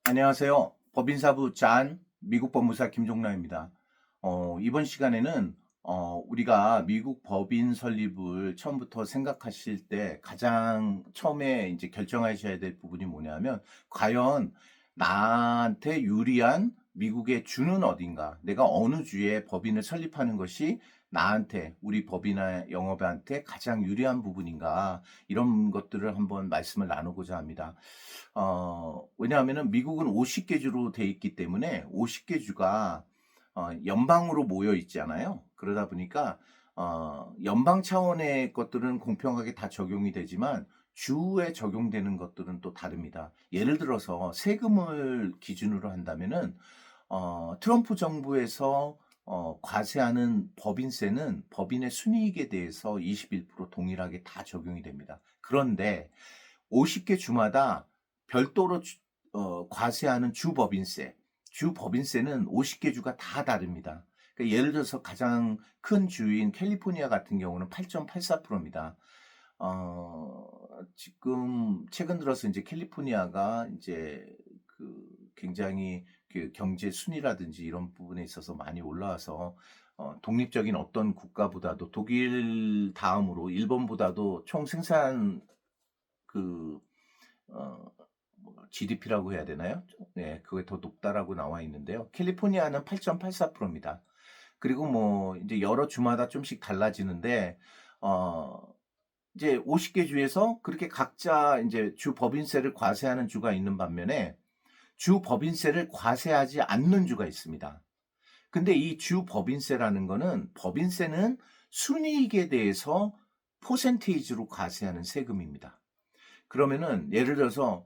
안녕하세요. 법인사부 짠 미국 법무사 김종라입니다. 이번 시간에는 우리가 미국 법인 설립을 처음부터 생각하실 때 가장 처음에 이제 결정하셔야 될 부분이 뭐냐면 과연 나한테 유리한 미국의 주는 어딘가, 내가 어느 주에 법인을 설립하는 것이 나한테, 우리 법이나 영업한테 가장 유리한 부분인가, 이런 것들을 한번 말씀을 나누고자 합니다. 왜냐하면은 미국은 50개 주로 돼 있기 때문에 50개 주가 연방으로 모여 있잖아요. 그러다 보니까 연방 차원의 것들은 공평하게 다 적용이 되지만 주에 적용되는 것들은 또 다릅니다. 예를 들어서 세금을 기준으로 한다면은 트럼프 정부에서 과세하는 법인세는 법인의 순이익에 대해서 21% 동일하게 다 적용이 됩니다. 그런데 50개 주마다 별도로 과세하는 주법인세는 50개 주가 다 다릅니다. 그러니까 예를 들어서 가장 큰 주인 캘리포니아 같은 경우는 8.84%입니다. 지금 최근 들어서 이제 캘리포니아가 이제 그 굉장히 그 경제 순위라든지 이런 부분에 있어서 많이 올라와서 독립적인 어떤 국가보다도 독일 다음으로 일본보다도 총 생산 그 어, GDP라고 해야 되나요? 네, 그게 더 높다라고 나와 있는데요. 캘리포니아는 8.84%입니다. 그리고 뭐 이제 여러 주마다 좀씩 달라지는데 어, 이제 50개 주에서 그렇게 각자 이제 주 법인세를 과세하는 주가 있는 반면에 주 법인세를 과세하지 않는 주가 있습니다. 근데 이 주 법인세라는 거는 법인세는 순이익에 대해서 퍼센테이지로 과세하는 세금입니다. 그러면은 예를 들어서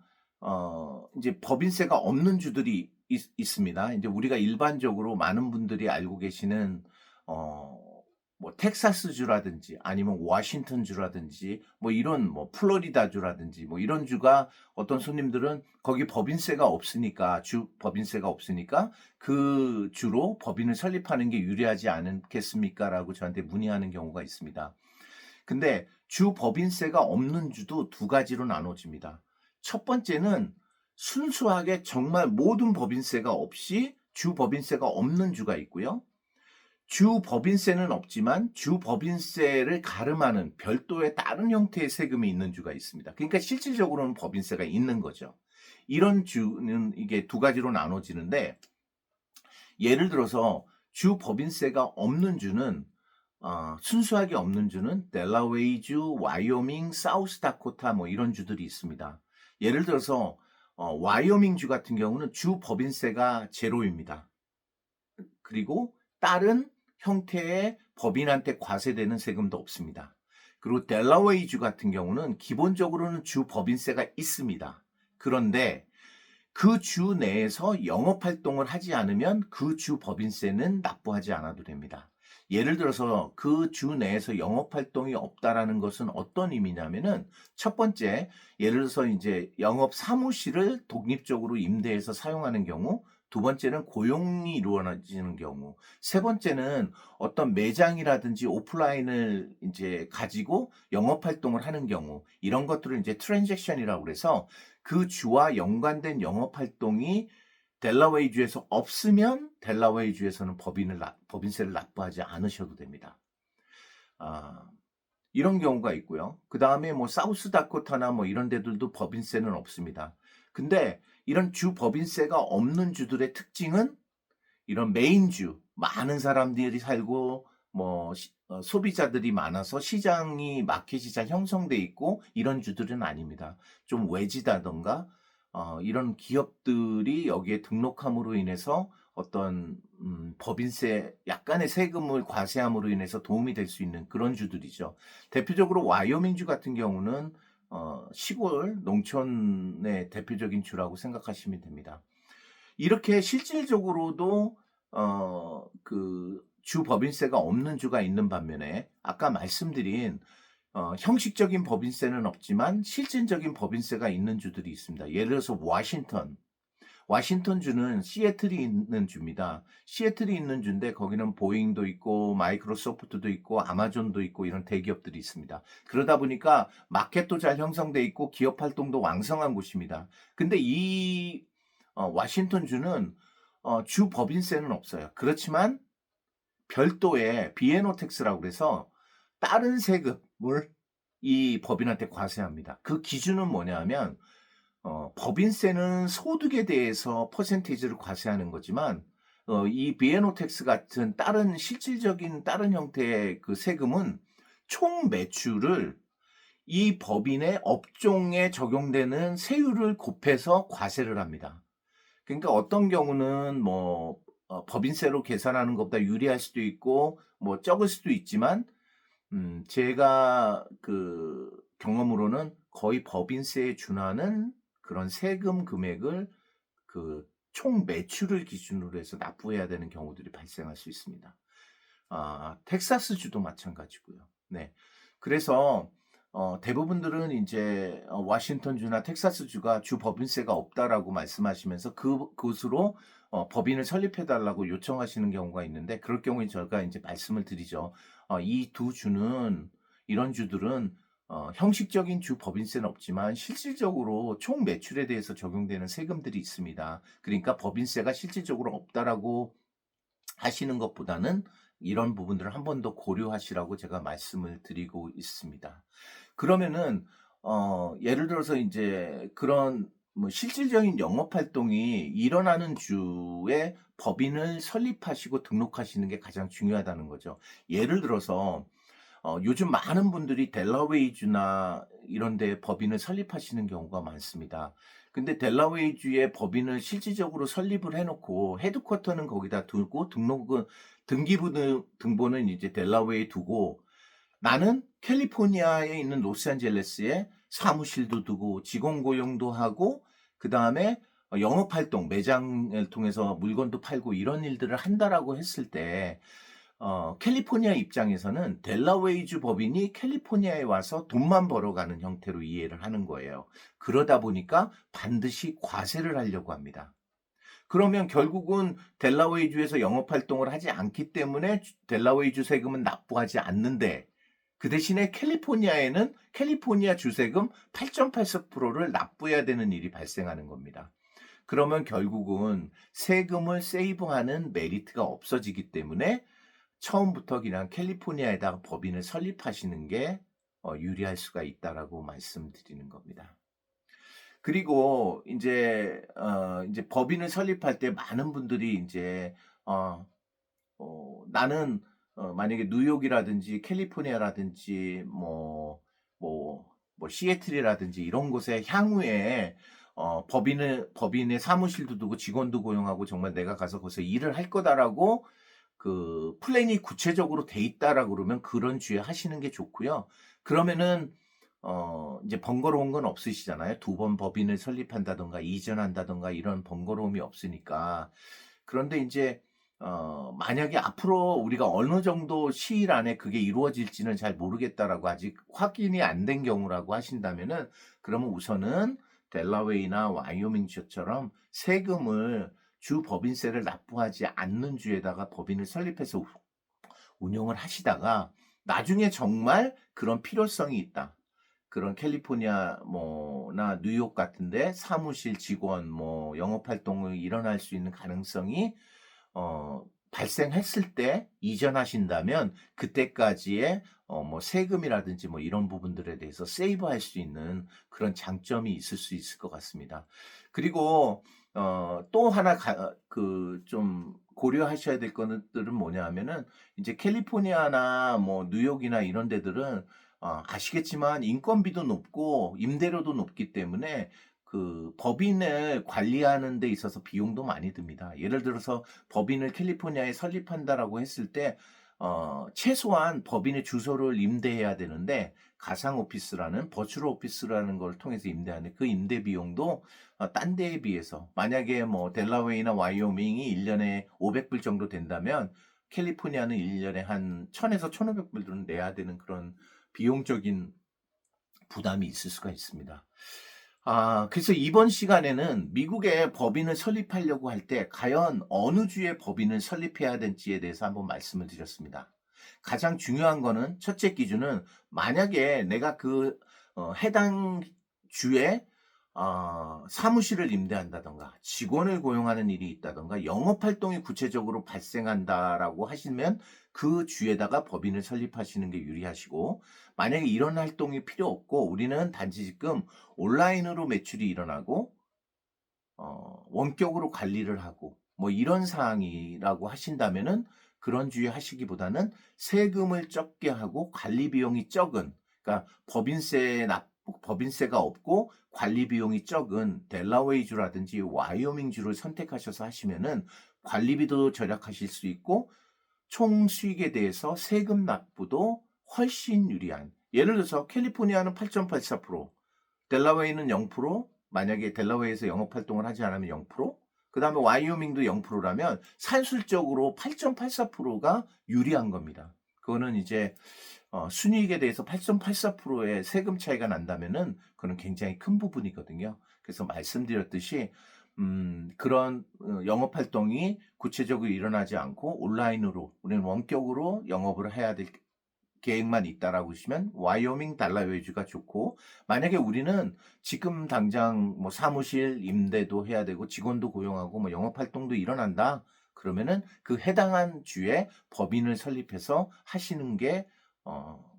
이제 법인세가 없는 주들이 있습니다. 이제 우리가 일반적으로 많은 분들이 알고 계시는 어 뭐 텍사스주라든지 아니면 워싱턴주라든지 뭐 이런 뭐 플로리다주라든지 뭐 이런 주가 어떤 손님들은 거기 법인세가 없으니까 주 법인세가 없으니까 그 주로 법인을 설립하는 게 유리하지 않겠습니까라고 저한테 문의하는 경우가 있습니다. 근데 주 법인세가 없는 주도 두 가지로 나눠집니다. 첫 번째는 순수하게 정말 모든 법인세가 없이 주 법인세가 없는 주가 있고요. 주 법인세는 없지만 주 법인세를 가름하는 별도의 다른 형태의 세금이 있는 주가 있습니다. 그러니까 실질적으로는 법인세가 있는 거죠. 이런 주는 이게 두 가지로 나눠지는데 예를 들어서 주 법인세가 없는 주는 순수하게 없는 주는 델라웨이주, 와이오밍, 사우스다코타 뭐 이런 주들이 있습니다. 예를 들어서 와이오밍주 같은 경우는 주 법인세가 제로입니다. 그리고 다른 형태의 법인한테 과세되는 세금도 없습니다. 그리고 델라웨이주 같은 경우는 기본적으로는 주 법인세가 있습니다. 그런데 그 주 내에서 영업 활동을 하지 않으면 그 주 법인세는 납부하지 않아도 됩니다. 예를 들어서 그 주 내에서 영업 활동이 없다라는 것은 어떤 의미냐면은 첫 번째, 예를 들어서 이제 영업 사무실을 독립적으로 임대해서 사용하는 경우, 두 번째는 고용이 이루어지는 경우, 세 번째는 어떤 매장이라든지 오프라인을 이제 가지고 영업 활동을 하는 경우, 이런 것들을 이제 트랜잭션이라고 그래서 그 주와 연관된 영업 활동이 델라웨이 주에서 없으면 델라웨이 주에서는 법인세를 납부하지 않으셔도 됩니다. 아, 이런 경우가 있고요. 그 다음에 뭐 사우스다코타나 뭐 이런 데들도 법인세는 없습니다. 근데 이런 주 법인세가 없는 주들의 특징은 이런 메인주, 많은 사람들이 살고 뭐 소비자들이 많아서 시장이 마켓이 잘 형성돼 있고 이런 주들은 아닙니다. 좀 외지다던가 이런 기업들이 여기에 등록함으로 인해서 어떤 법인세 약간의 세금을 과세함으로 인해서 도움이 될 수 있는 그런 주들이죠. 대표적으로 와이오밍주 같은 경우는 시골 농촌의 대표적인 주라고 생각하시면 됩니다. 이렇게 실질적으로도 그 주 법인세가 없는 주가 있는 반면에 아까 말씀드린 형식적인 법인세는 없지만 실질적인 법인세가 있는 주들이 있습니다. 예를 들어서 워싱턴 주는 시애틀이 있는 주입니다. 시애틀이 있는 주인데 거기는 보잉도 있고 마이크로소프트도 있고 아마존도 있고 이런 대기업들이 있습니다. 그러다 보니까 마켓도 잘 형성돼 있고 기업 활동도 왕성한 곳입니다. 근데 이 워싱턴주는 주 법인세는 없어요. 그렇지만 별도의 비에노 텍스라고 그래서 다른 세금을 이 법인한테 과세합니다. 그 기준은 뭐냐하면 법인세는 소득에 대해서 퍼센테이지를 과세하는 거지만 이 비에노 텍스 같은 다른 실질적인 다른 형태의 그 세금은 총 매출을 이 법인의 업종에 적용되는 세율을 곱해서 과세를 합니다. 그러니까 어떤 경우는 뭐 법인세로 계산하는 것보다 유리할 수도 있고 뭐 적을 수도 있지만 제가 그 경험으로는 거의 법인세에 준하는 그런 세금 금액을 그 총 매출을 기준으로 해서 납부해야 되는 경우들이 발생할 수 있습니다. 텍사스주도 마찬가지고요. 네. 그래서 대부분들은 인제 워싱턴주나 텍사스주가 "주 법인세가 없다."라고 말씀하시면서 그곳으로 법인을 설립해 달라고 요청하시는 경우가 있는데 그럴 경우에 제가 인제 말씀을 드리죠. "이 두 주는 이런 주들은 형식적인 주 법인세는 없지만 실질적으로 총 매출에 대해서 적용되는 세금들이 있습니다. 그러니까 법인세가 실질적으로 없다."라고 하시는 것보다는 이런 부분들을 한 번 더 고려하시라고 제가 말씀을 드리고 있습니다. 그러면은 예를 들어서 인제 그런 뭐 실질적인 영업 활동이 일어나는 주에 법인을 설립하시고 등록하시는 게 가장 중요하다는 거죠. 예를 들어서 요즘 많은 분들이 델라웨이주나 이런 데 법인을 설립하시는 경우가 많습니다. 근데 델라웨이주에 법인을 실질적으로 설립을 해 놓고 헤드쿼터는 거기다 두고 등록은 등본은 이제 델라웨이에 두고 나는 캘리포니아에 있는 로스앤젤레스에 사무실도 두고 직원 고용도 하고 그다음에 영업 활동 매장을 통해서 물건도 팔고 이런 일들을 한다라고 했을 때 캘리포니아 입장에서는 델라웨이주 법인이 캘리포니아에 와서 돈만 벌어가는 형태로 이해를 하는 거예요. 그러다 보니까 반드시 과세를 하려고 합니다. 그러면 결국은 델라웨이주에서 영업 활동을 하지 않기 때문에 델라웨이주 세금은 납부하지 않는데 그 대신에 캘리포니아에는 캘리포니아 주세금 8.84%를 납부해야 되는 일이 발생하는 겁니다. 그러면 결국은 세금을 세이브하는 메리트가 없어지기 때문에 처음부터 그냥 캘리포니아에다가 법인을 설립하시는 게 유리할 수가 있다라고 말씀드리는 겁니다. 그리고 인제 법인을 설립할 때 많은 분들이 인제 어 나는 만약에 뉴욕이라든지 캘리포니아라든지 시애틀이라든지 이런 곳에 향후에 법인의 사무실도 두고 직원도 고용하고 정말 '내가 가서 거기서 일을 할 거다.'라고 그 플랜이 구체적으로 돼 있다라 그러면 그런 주에 하시는 게 좋고요. 그러면은 인제 번거로운 건 없으시잖아요. 두 번 법인을 설립한다든가 이전한다든가 이런 번거로움이 없으니까. 그런데 인제 만약에 앞으로 우리가 어느 정도 시일 안에 그게 이루어질지는 잘 모르겠다라고 아직 확인이 안 된 경우라고 하신다면은 그러면 우선은 델라웨이나 와이오밍주처럼 세금을 주 법인세를 납부하지 않는 주에다가 법인을 설립해서 운영을 하시다가 나중에 정말 그런 필요성이 있다. 그런 캘리포니아 나 뉴욕 같은 데 사무실 직원 영업 활동이 일어날 수 있는 가능성이 발생했을 때 이전하신다면 그때까지의 세금이라든지 이런 부분들에 대해서 세이브할 수 있는 그런 장점이 있을 수 있을 것 같습니다. 그리고 또 하나 좀 고려하셔야 될 것들은 뭐냐 하면은 인제 캘리포니아나 뉴욕이나 이런 데들은 아시겠지만 인건비도 높고 임대료도 높기 때문에 그 법인을 관리하는 데 있어서 비용도 많이 듭니다. 예를 들어서 법인을 캘리포니아에 설립한다라고 했을 때 최소한 법인의 주소를 임대해야 되는데 가상 오피스라는 버추얼 오피스라는 걸 통해서 임대하는 그 임대 비용도 딴 데에 비해서 만약에 델라웨이나 와이오밍이 1 년에 $500 정도 된다면 캘리포니아는 1 년에 한 1,000 에서 $1,500 은 내야 되는 그런 비용적인 부담이 있을 수가 있습니다. 그래서 이번 시간에는 미국에 법인을 설립하려고 할 때 과연 어느 주에 법인을 설립해야 될지에 대해서 한번 말씀을 드렸습니다. 가장 중요한 거는 첫째 기준은 만약에 내가 그 해당 주에 사무실을 임대한다든가 직원을 고용하는 일이 있다든가 영업 활동이 구체적으로 발생한다라고 하시면 그 주에다가 법인을 설립하시는 게 유리하시고, 만약에 이런 활동이 필요 없고 우리는 단지 지금 온라인으로 매출이 일어나고 원격으로 관리를 하고 뭐 이런 사항이라고 하신다면은 그런 주의 하시기보다는 세금을 적게 하고 관리 비용이 적은, 그러니까 법인세가 없고 관리 비용이 적은 델라웨이주라든지 와이오밍주를 선택하셔서 하시면은 관리비도 절약하실 수 있고 총 수익에 대해서 세금 납부도 훨씬 유리한, 예를 들어서 캘리포니아는 8.84%, 델라웨이는 0%, 만약에 델라웨이에서 영업 활동을 하지 않으면 0%, 그다음에 와이오밍도 0%라면 산술적으로 8.84%가 유리한 겁니다. 그거는 이제 순이익에 대해서 8.84%의 세금 차이가 난다면은 그건 굉장히 큰 부분이거든요. 그래서 말씀드렸듯이 그런 영업 활동이 구체적으로 일어나지 않고 온라인으로 우리는 원격으로 영업을 해야 될 계획만 있다라고 하시면 와이오밍 달라웨이주가 좋고, 만약에 우리는 지금 당장 뭐 사무실 임대도 해야 되고 직원도 고용하고 뭐 영업 활동도 일어난다, 그러면은 그 해당한 주에 법인을 설립해서 하시는 게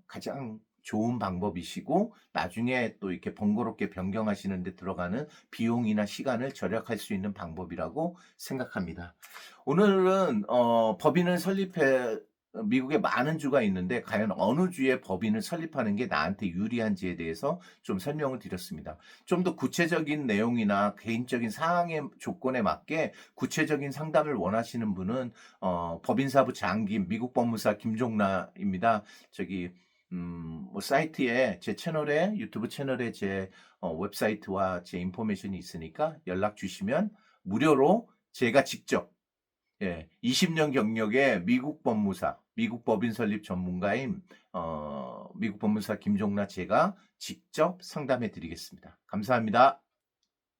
가장 좋은 방법이시고, 나중에 또 이렇게 번거롭게 변경하시는 데 들어가는 비용이나 시간을 절약할 수 있는 방법이라고 생각합니다. 오늘은 법인을 설립해 미국에 많은 주가 있는데 과연 어느 주에 법인을 설립하는 게 나한테 유리한지에 대해서 좀 설명을 드렸습니다. 좀 더 구체적인 내용이나 개인적인 상황의 조건에 맞게 구체적인 상담을 원하시는 분은 법인사부 장김 미국 법무사 김종라입니다. 저기 뭐 사이트에 제 채널에 유튜브 채널에 제 웹사이트와 제 인포메이션이 있으니까 연락 주시면 무료로 제가 직접, 20년 경력의 미국 법무사, 미국 법인 설립 전문가인 미국 법무사 김종라 제가 직접 상담해 드리겠습니다. 감사합니다.